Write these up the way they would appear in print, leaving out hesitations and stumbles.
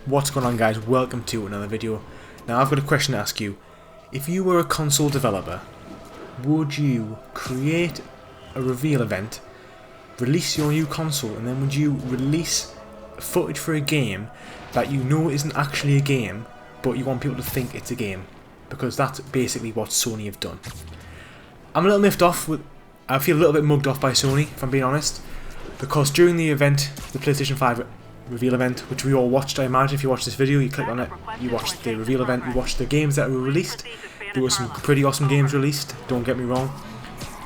What's going on, guys? Welcome to another video. Now I've got a question to ask you. If you were a console developer, would you create a reveal event, release your new console, and then would you release footage for a game that you know isn't actually a game, but you want people to think it's a game? Because that's basically what Sony have done. I'm a little miffed off with, I feel a little bit mugged off by Sony, if I'm being honest, because during the event, the PlayStation 5 Reveal event, which we all watched, I imagine if you watched this video, you clicked on it, you watched the reveal event, you watched the games that were released. There were some pretty awesome games released, don't get me wrong.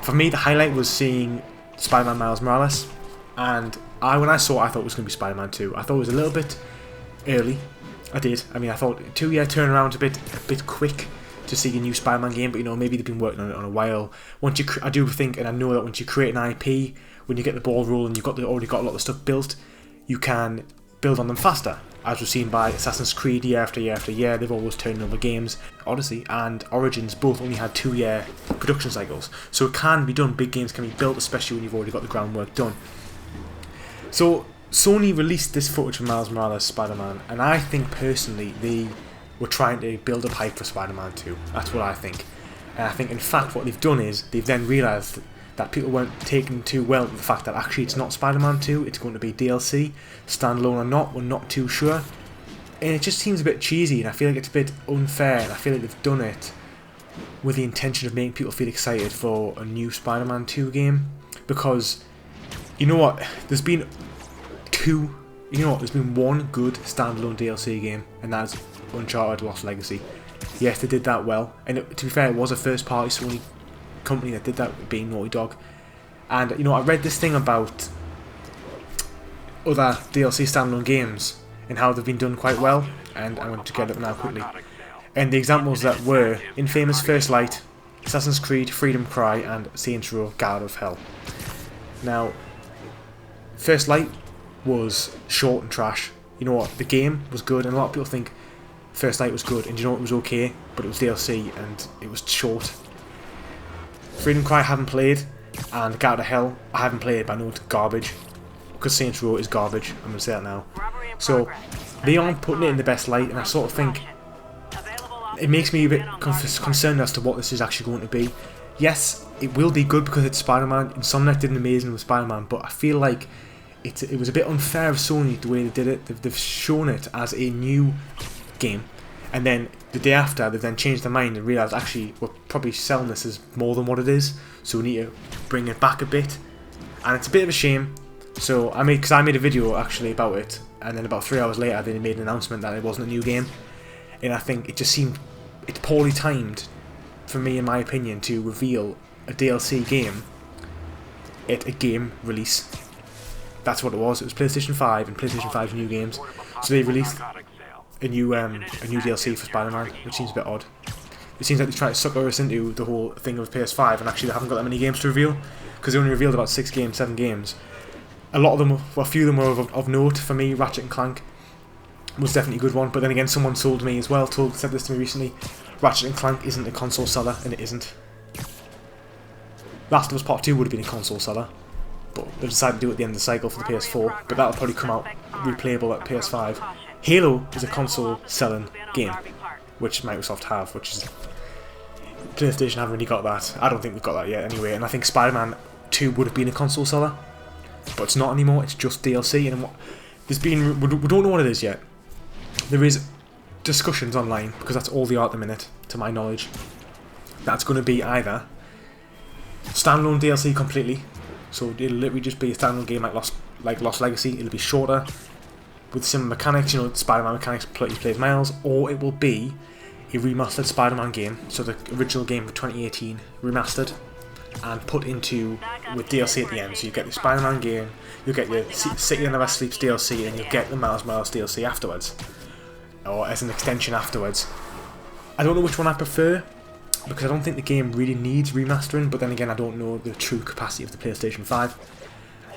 For me, the highlight was seeing Spider-Man Miles Morales, and when I saw it, I thought it was going to be Spider-Man 2. I thought it was a little bit early. I did. I mean, I thought 2-year turnaround a bit quick to see a new Spider-Man game, but you know, maybe they've been working on it on a while. Once you, I do think, and I know that once you create an IP, when you get the ball rolling, you've already got a lot of stuff built, you can build on them faster. As we've seen by Assassin's Creed year after year after year, they've always turned over games. Odyssey and Origins both only had 2-year production cycles. So it can be done, big games can be built, especially when you've already got the groundwork done. So Sony released this footage from Miles Morales Spider-Man, and I think personally they were trying to build up hype for Spider-Man 2. That's what I think. And I think in fact what they've done is, they've then realised that people weren't taken too well with the fact that actually it's not Spider-Man 2, it's going to be DLC, standalone or not, we're not too sure. And it just seems a bit cheesy, and I feel like it's a bit unfair, and I feel like they've done it with the intention of making people feel excited for a new Spider-Man 2 game. Because, you know what, there's been one good standalone DLC game, and that's Uncharted Lost Legacy. Yes, they did that well, and to be fair, it was a first party Sony company that did that, being Naughty Dog. And you know, I read this thing about other DLC standalone games and how they've been done quite well, and I'm going to get it up now quickly. And the examples that were Infamous First Light, Assassin's Creed Freedom Cry, and Saints Row Guard of Hell. Now, First Light was short and trash. You know what, the game was good, and a lot of people think First Light was good, and you know what, it was okay, but it was DLC and it was short. Freedom Cry I haven't played, and Guard of Hell I haven't played, but I know it's garbage, because Saints Row is garbage, I'm going to say that now. So they aren't putting it in the best light, and I sort of think it makes me a bit concerned as to what this is actually going to be. Yes, it will be good because it's Spider-Man, Insomniac did an amazing with Spider-Man, but I feel like it was a bit unfair of Sony the way they did it. They've shown it as a new game, and then the day after they've then changed their mind and realised actually we're probably selling this as more than what it is, so we need to bring it back a bit, and it's a bit of a shame. So I made a video actually about it, and then about 3 hours later they made an announcement that it wasn't a new game, and I think it just seemed, it's poorly timed for me in my opinion to reveal a DLC game at a game release. That's what it was. It was PlayStation 5 and PlayStation 5's new games, so they released a new DLC for Spider-Man, which seems a bit odd. It seems like they try to sucker us into the whole thing of PS5, and actually they haven't got that many games to reveal, because they only revealed about 7 games. A lot of them, well, a few of them were of note for me. Ratchet and Clank was definitely a good one, but then again, someone told me as well, said this to me recently, Ratchet and Clank isn't a console seller, and it isn't. Last of Us Part 2 would have been a console seller, but they decided to do it at the end of the cycle for the PS4, but that'll probably come out replayable at PS5. Halo is a console selling game, which Microsoft have, which is, PlayStation haven't really got that. I don't think they've got that yet anyway, and I think Spider-Man 2 would have been a console seller, but it's not anymore, it's just DLC, and we don't know what it is yet. There is discussions online, because that's all the art at the minute, to my knowledge, that's going to be either standalone DLC completely, so it'll literally just be a standalone game like Lost Legacy, it'll be shorter, with similar mechanics, you know, Spider-Man mechanics, you play as Miles, or it will be a remastered Spider-Man game, so the original game of 2018 remastered and put into with DLC at the end. So you get the Spider-Man game, you'll get your City Never Sleeps DLC, and you'll get the Miles Morales DLC afterwards, or as an extension afterwards. I don't know which one I prefer, because I don't think the game really needs remastering, but then again I don't know the true capacity of the PlayStation 5.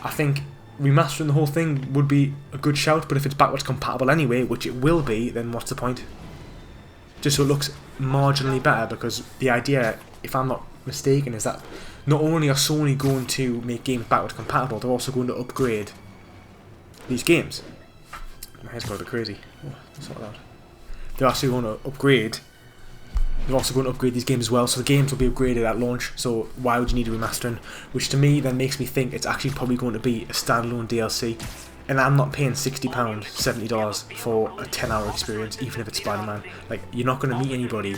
I think remastering the whole thing would be a good shout, but if it's backwards compatible anyway, which it will be, then what's the point? Just so it looks marginally better, because the idea, if I'm not mistaken, is that not only are Sony going to make games backwards compatible, they're also going to upgrade these games. My head's got a bit crazy. Oh, that's not loud. They're actually going to upgrade. They're also going to upgrade these games as well, so the games will be upgraded at launch, so why would you need a remastering? Which to me then makes me think it's actually probably going to be a standalone DLC, and I'm not paying £60, $70 for a 10-hour experience, even if it's Spider-Man. Like, you're not going to meet anybody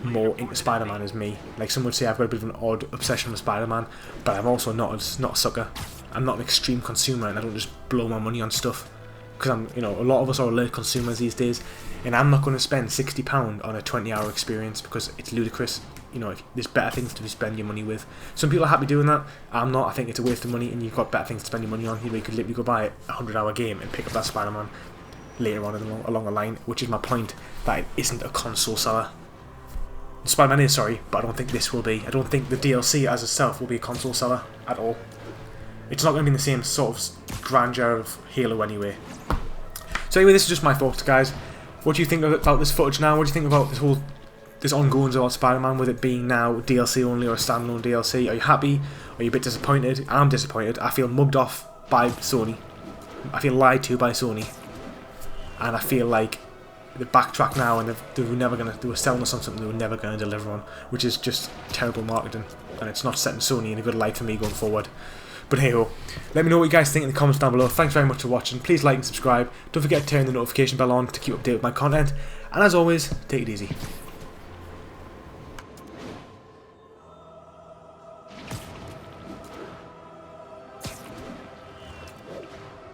more into Spider-Man as me. Like, some would say I've got a bit of an odd obsession with Spider-Man, but I'm also not a sucker. I'm not an extreme consumer, and I don't just blow my money on stuff. Because I'm, you know, a lot of us are alert consumers these days, and I'm not going to spend £60 on a 20-hour experience because it's ludicrous. You know, there's better things to spend your money with. Some people are happy doing that. I'm not. I think it's a waste of money, and you've got better things to spend your money on. You know, you could literally go buy a 100-hour game and pick up that Spider-Man later on along the line, which is my point, that it isn't a console seller. Spider-Man is, sorry, but I don't think this will be. I don't think the DLC as itself will be a console seller at all. It's not going to be in the same sort of grandeur of Halo anyway. So anyway, this is just my thoughts, guys. What do you think about this footage now? What do you think about this ongoings about Spider-Man, with it being now DLC only or a standalone DLC? Are you happy? Are you a bit disappointed? I'm disappointed. I feel mugged off by Sony. I feel lied to by Sony. And I feel like they backtrack now, and they were selling us on something they were never going to deliver on, which is just terrible marketing, and it's not setting Sony in a good light for me going forward. But hey ho, let me know what you guys think in the comments down below. Thanks very much for watching. Please like and subscribe. Don't forget to turn the notification bell on to keep updated with my content. And as always, take it easy.